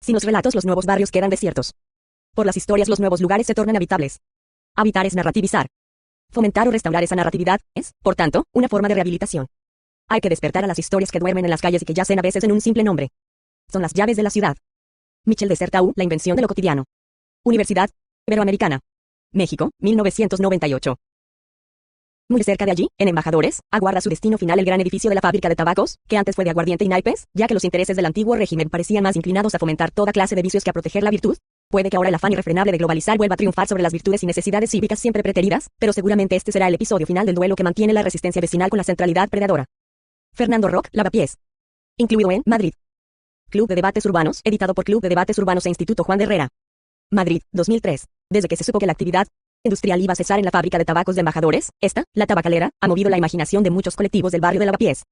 Sin los relatos los nuevos barrios quedan desiertos. Por las historias los nuevos lugares se tornan habitables. Habitar es narrativizar. Fomentar o restaurar esa narratividad es, por tanto, una forma de rehabilitación. Hay que despertar a las historias que duermen en las calles y que yacen a veces en un simple nombre. Son las llaves de la ciudad. Michel de Certeau, La invención de lo cotidiano. Universidad Iberoamericana. México, 1998. Muy cerca de allí, en Embajadores, aguarda su destino final el gran edificio de la fábrica de tabacos, que antes fue de aguardiente y naipes, ya que los intereses del antiguo régimen parecían más inclinados a fomentar toda clase de vicios que a proteger la virtud. Puede que ahora el afán irrefrenable de globalizar vuelva a triunfar sobre las virtudes y necesidades cívicas siempre preteridas, pero seguramente este será el episodio final del duelo que mantiene la resistencia vecinal con la centralidad predadora. Fernando Roch, Lavapiés. Incluido en Madrid. Club de Debates Urbanos, editado por Club de Debates Urbanos e Instituto Juan de Herrera. Madrid, 2003. Desde que se supo que la actividad industrial iba a cesar en la fábrica de tabacos de Embajadores, la tabacalera, ha movido la imaginación de muchos colectivos del barrio de Lavapiés.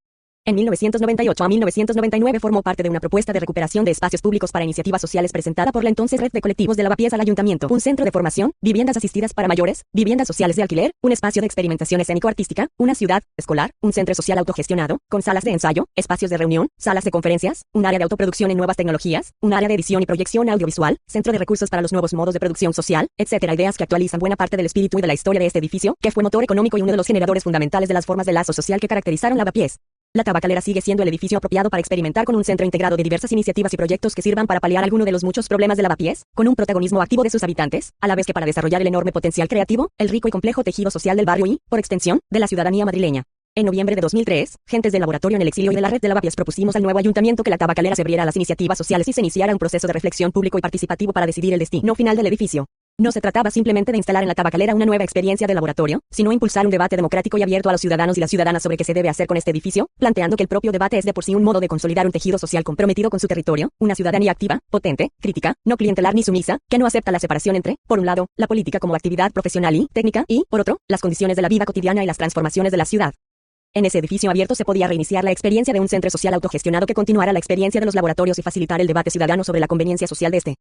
En 1998 a 1999 formó parte de una propuesta de recuperación de espacios públicos para iniciativas sociales presentada por la entonces Red de Colectivos de Lavapiés al Ayuntamiento, un centro de formación, viviendas asistidas para mayores, viviendas sociales de alquiler, un espacio de experimentación escénico-artística, una ciudad escolar, un centro social autogestionado, con salas de ensayo, espacios de reunión, salas de conferencias, un área de autoproducción en nuevas tecnologías, un área de edición y proyección audiovisual, centro de recursos para los nuevos modos de producción social, etc. Ideas que actualizan buena parte del espíritu y de la historia de este edificio, que fue motor económico y uno de los generadores fundamentales de las formas de lazo social que caracterizaron Lavapiés. La tabacalera sigue siendo el edificio apropiado para experimentar con un centro integrado de diversas iniciativas y proyectos que sirvan para paliar alguno de los muchos problemas de Lavapiés, con un protagonismo activo de sus habitantes, a la vez que para desarrollar el enorme potencial creativo, el rico y complejo tejido social del barrio y, por extensión, de la ciudadanía madrileña. En noviembre de 2003, gentes del laboratorio en el exilio y de la red de Lavapiés propusimos al nuevo ayuntamiento que la tabacalera se abriera a las iniciativas sociales y se iniciara un proceso de reflexión público y participativo para decidir el destino final del edificio. No se trataba simplemente de instalar en la tabacalera una nueva experiencia de laboratorio, sino impulsar un debate democrático y abierto a los ciudadanos y las ciudadanas sobre qué se debe hacer con este edificio, planteando que el propio debate es de por sí un modo de consolidar un tejido social comprometido con su territorio, una ciudadanía activa, potente, crítica, no clientelar ni sumisa, que no acepta la separación entre, por un lado, la política como actividad profesional y técnica y, por otro, las condiciones de la vida cotidiana y las transformaciones de la ciudad. En ese edificio abierto se podía reiniciar la experiencia de un centro social autogestionado que continuara la experiencia de los laboratorios y facilitar el debate ciudadano sobre la conveniencia social de este.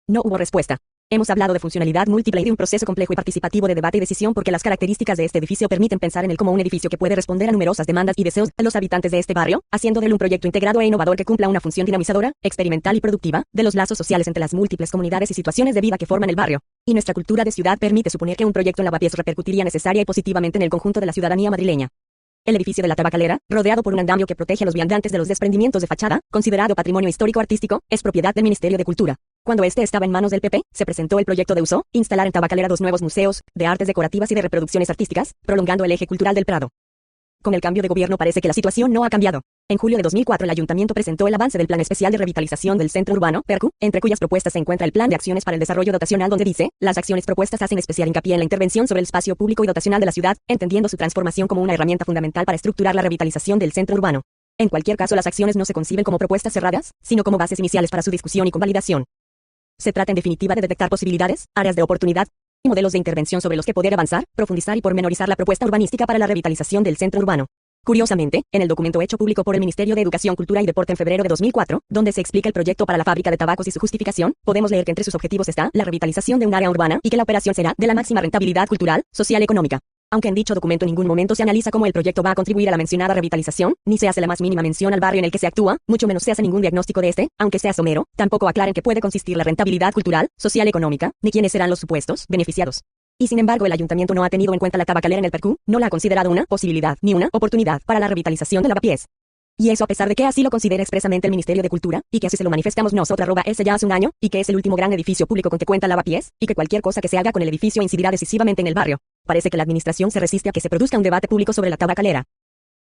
No hubo respuesta. Hemos hablado de funcionalidad múltiple y de un proceso complejo y participativo de debate y decisión porque las características de este edificio permiten pensar en él como un edificio que puede responder a numerosas demandas y deseos de los habitantes de este barrio, haciendo de él un proyecto integrado e innovador que cumpla una función dinamizadora, experimental y productiva, de los lazos sociales entre las múltiples comunidades y situaciones de vida que forman el barrio. Y nuestra cultura de ciudad permite suponer que un proyecto en Lavapiés repercutiría necesaria y positivamente en el conjunto de la ciudadanía madrileña. El edificio de la tabacalera, rodeado por un andamio que protege a los viandantes de los desprendimientos de fachada, considerado patrimonio histórico-artístico, es propiedad del Ministerio de Cultura. Cuando este estaba en manos del PP, se presentó el proyecto de uso, instalar en Tabacalera 2 nuevos museos, de artes decorativas y de reproducciones artísticas, prolongando el eje cultural del Prado. Con el cambio de gobierno parece que la situación no ha cambiado. En julio de 2004 el ayuntamiento presentó el avance del Plan Especial de Revitalización del Centro Urbano, PERCU, entre cuyas propuestas se encuentra el Plan de Acciones para el Desarrollo Dotacional donde dice, las acciones propuestas hacen especial hincapié en la intervención sobre el espacio público y dotacional de la ciudad, entendiendo su transformación como una herramienta fundamental para estructurar la revitalización del centro urbano. En cualquier caso las acciones no se conciben como propuestas cerradas, sino como bases iniciales para su discusión y convalidación. Se trata en definitiva de detectar posibilidades, áreas de oportunidad y modelos de intervención sobre los que poder avanzar, profundizar y pormenorizar la propuesta urbanística para la revitalización del centro urbano. Curiosamente, en el documento hecho público por el Ministerio de Educación, Cultura y Deporte en febrero de 2004, donde se explica el proyecto para la fábrica de tabacos y su justificación, podemos leer que entre sus objetivos está la revitalización de un área urbana y que la operación será de la máxima rentabilidad cultural, social y económica. Aunque en dicho documento en ningún momento se analiza cómo el proyecto va a contribuir a la mencionada revitalización, ni se hace la más mínima mención al barrio en el que se actúa, mucho menos se hace ningún diagnóstico de este, aunque sea somero, tampoco aclara en qué puede consistir la rentabilidad cultural, social y económica, ni quiénes serán los supuestos beneficiados. Y sin embargo el ayuntamiento no ha tenido en cuenta la tabacalera en el PERCU, no la ha considerado una posibilidad ni una oportunidad para la revitalización de Lavapiés. Y eso a pesar de que así lo considera expresamente el Ministerio de Cultura, y que así se lo manifestamos nosotros ese ya hace un año, y que es el último gran edificio público con que cuenta Lavapiés, y que cualquier cosa que se haga con el edificio incidirá decisivamente en el barrio. Parece que la administración se resiste a que se produzca un debate público sobre la tabacalera.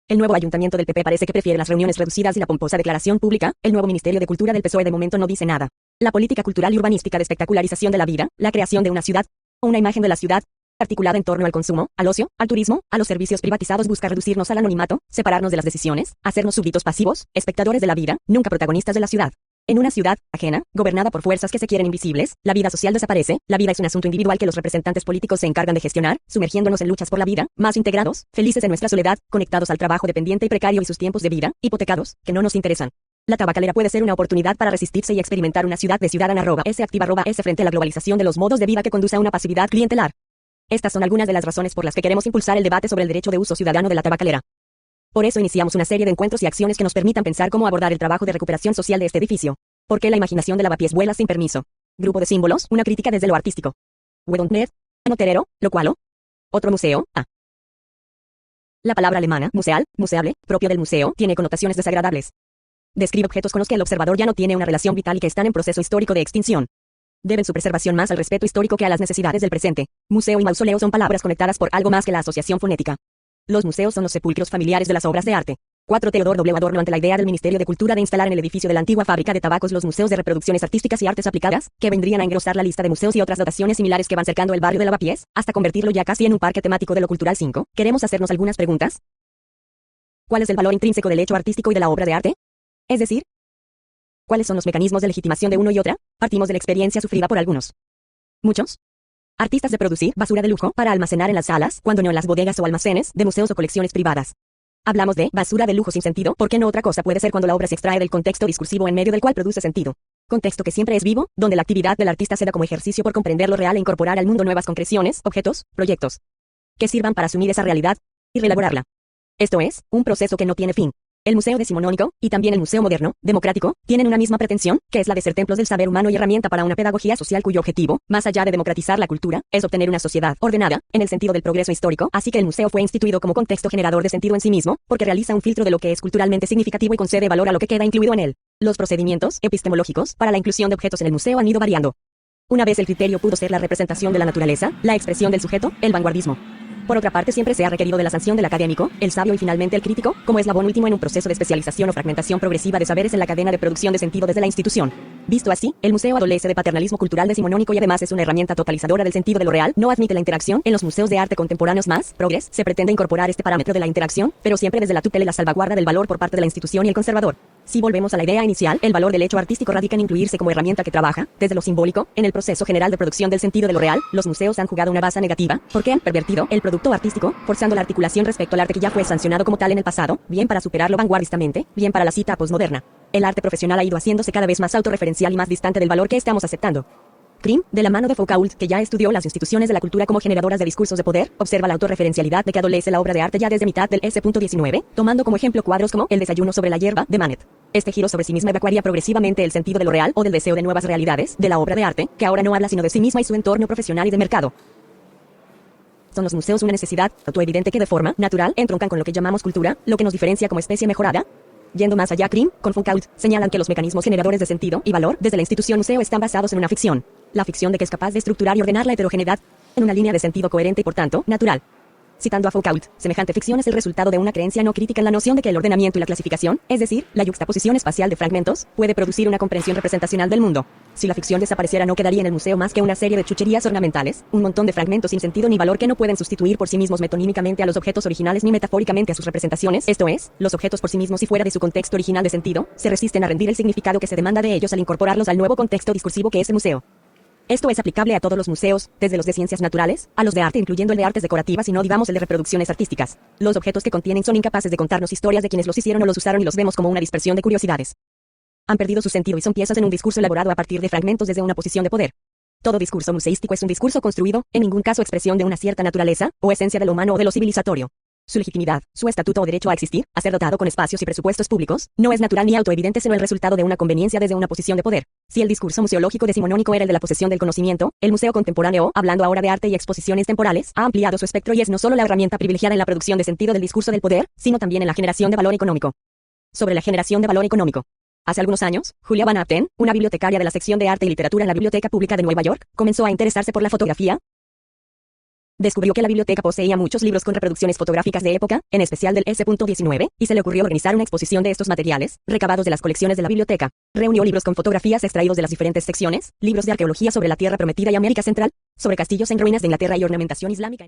El nuevo ayuntamiento del PP parece que prefiere las reuniones reducidas y la pomposa declaración pública. El nuevo Ministerio de Cultura del PSOE de momento no dice nada. La política cultural y urbanística de espectacularización de la vida, la creación de una ciudad, o una imagen de la ciudad, articulada en torno al consumo, al ocio, al turismo, a los servicios privatizados busca reducirnos al anonimato, separarnos de las decisiones, hacernos súbditos pasivos, espectadores de la vida, nunca protagonistas de la ciudad. En una ciudad ajena, gobernada por fuerzas que se quieren invisibles, la vida social desaparece, la vida es un asunto individual que los representantes políticos se encargan de gestionar, sumergiéndonos en luchas por la vida, más integrados, felices en nuestra soledad, conectados al trabajo dependiente y precario y sus tiempos de vida, hipotecados, que no nos interesan. La tabacalera puede ser una oportunidad para resistirse y experimentar una ciudad de ciudadana /S frente a la globalización de los modos de vida que conduce a una pasividad clientelar. Estas son algunas de las razones por las que queremos impulsar el debate sobre el derecho de uso ciudadano de la tabacalera. Por eso iniciamos una serie de encuentros y acciones que nos permitan pensar cómo abordar el trabajo de recuperación social de este edificio. ¿Por qué la imaginación de Lavapiés vuela sin permiso? Grupo de símbolos, una crítica desde lo artístico. Wedonnet, Anoterero, lo cual. Otro museo, La palabra alemana, museal, museable, propio del museo, tiene connotaciones desagradables. Describe objetos con los que el observador ya no tiene una relación vital y que están en proceso histórico de extinción. Deben su preservación más al respeto histórico que a las necesidades del presente. Museo y mausoleo son palabras conectadas por algo más que la asociación fonética. Los museos son los sepulcros familiares de las obras de arte. 4. Teodor W. Adorno ante la idea del Ministerio de Cultura de instalar en el edificio de la antigua fábrica de tabacos los museos de reproducciones artísticas y artes aplicadas, que vendrían a engrosar la lista de museos y otras dotaciones similares que van cercando el barrio de Lavapiés, hasta convertirlo ya casi en un parque temático de lo cultural. 5. Queremos hacernos algunas preguntas. ¿Cuál es el valor intrínseco del hecho artístico y de la obra de arte? Es decir, ¿cuáles son los mecanismos de legitimación de uno y otra? Partimos de la experiencia sufrida por algunos. Muchos artistas de producir basura de lujo para almacenar en las salas, cuando no en las bodegas o almacenes de museos o colecciones privadas. Hablamos de basura de lujo sin sentido, porque no otra cosa puede ser cuando la obra se extrae del contexto discursivo en medio del cual produce sentido. Contexto que siempre es vivo, donde la actividad del artista se da como ejercicio por comprender lo real e incorporar al mundo nuevas concreciones, objetos, proyectos, que sirvan para asumir esa realidad y reelaborarla. Esto es, un proceso que no tiene fin. El museo decimonónico, y también el museo moderno, democrático, tienen una misma pretensión, que es la de ser templos del saber humano y herramienta para una pedagogía social cuyo objetivo, más allá de democratizar la cultura, es obtener una sociedad ordenada, en el sentido del progreso histórico. Así que el museo fue instituido como contexto generador de sentido en sí mismo, porque realiza un filtro de lo que es culturalmente significativo y concede valor a lo que queda incluido en él. Los procedimientos epistemológicos para la inclusión de objetos en el museo han ido variando. Una vez el criterio pudo ser la representación de la naturaleza, la expresión del sujeto, el vanguardismo. Por otra parte, siempre se ha requerido de la sanción del académico, el sabio y finalmente el crítico, como eslabón último en un proceso de especialización o fragmentación progresiva de saberes en la cadena de producción de sentido desde la institución. Visto así, el museo adolece de paternalismo cultural decimonónico y además es una herramienta totalizadora del sentido de lo real. No admite la interacción. En los museos de arte contemporáneos más progres se pretende incorporar este parámetro de la interacción, pero siempre desde la tutela y la salvaguarda del valor por parte de la institución y el conservador. Si volvemos a la idea inicial, el valor del hecho artístico radica en incluirse como herramienta que trabaja, desde lo simbólico, en el proceso general de producción del sentido de lo real. Los museos han jugado una base negativa, porque han pervertido el producto artístico, forzando la articulación respecto al arte que ya fue sancionado como tal en el pasado, bien para superarlo vanguardistamente, bien para la cita posmoderna. El arte profesional ha ido haciéndose cada vez más autorreferencial y más distante del valor que estamos aceptando. Grimm, de la mano de Foucault, que ya estudió las instituciones de la cultura como generadoras de discursos de poder, observa la autorreferencialidad de que adolece la obra de arte ya desde mitad del S.XIX, tomando como ejemplo cuadros como El desayuno sobre la hierba, de Manet. Este giro sobre sí misma evacuaría progresivamente el sentido de lo real o del deseo de nuevas realidades, de la obra de arte, que ahora no habla sino de sí misma y su entorno profesional y de mercado. ¿Son los museos una necesidad autoevidente que de forma natural entroncan con lo que llamamos cultura, lo que nos diferencia como especie mejorada? Yendo más allá, Grimm, con Foucault, señalan que los mecanismos generadores de sentido y valor desde la institución museo están basados en una ficción. La ficción de que es capaz de estructurar y ordenar la heterogeneidad en una línea de sentido coherente y por tanto, natural. Citando a Foucault, semejante ficción es el resultado de una creencia no crítica en la noción de que el ordenamiento y la clasificación, es decir, la yuxtaposición espacial de fragmentos, puede producir una comprensión representacional del mundo. Si la ficción desapareciera no quedaría en el museo más que una serie de chucherías ornamentales, un montón de fragmentos sin sentido ni valor que no pueden sustituir por sí mismos metonímicamente a los objetos originales ni metafóricamente a sus representaciones, esto es, los objetos por sí mismos y fuera de su contexto original de sentido, se resisten a rendir el significado que se demanda de ellos al incorporarlos al nuevo contexto discursivo que es el museo. Esto es aplicable a todos los museos, desde los de ciencias naturales, a los de arte incluyendo el de artes decorativas y no digamos el de reproducciones artísticas. Los objetos que contienen son incapaces de contarnos historias de quienes los hicieron o los usaron y los vemos como una dispersión de curiosidades. Han perdido su sentido y son piezas en un discurso elaborado a partir de fragmentos desde una posición de poder. Todo discurso museístico es un discurso construido, en ningún caso expresión de una cierta naturaleza, o esencia de lo humano o de lo civilizatorio. Su legitimidad, su estatuto o derecho a existir, a ser dotado con espacios y presupuestos públicos, no es natural ni autoevidente sino el resultado de una conveniencia desde una posición de poder. Si el discurso museológico decimonónico era el de la posesión del conocimiento, el museo contemporáneo, hablando ahora de arte y exposiciones temporales, ha ampliado su espectro y es no solo la herramienta privilegiada en la producción de sentido del discurso del poder, sino también en la generación de valor económico. Sobre la generación de valor económico. Hace algunos años, Julia Van Apten, una bibliotecaria de la sección de arte y literatura en la Biblioteca Pública de Nueva York, comenzó a interesarse por la fotografía. Descubrió que la biblioteca poseía muchos libros con reproducciones fotográficas de época, en especial del S.XIX, y se le ocurrió organizar una exposición de estos materiales, recabados de las colecciones de la biblioteca. Reunió libros con fotografías extraídos de las diferentes secciones, libros de arqueología sobre la Tierra Prometida y América Central, sobre castillos en ruinas de Inglaterra y ornamentación islámica.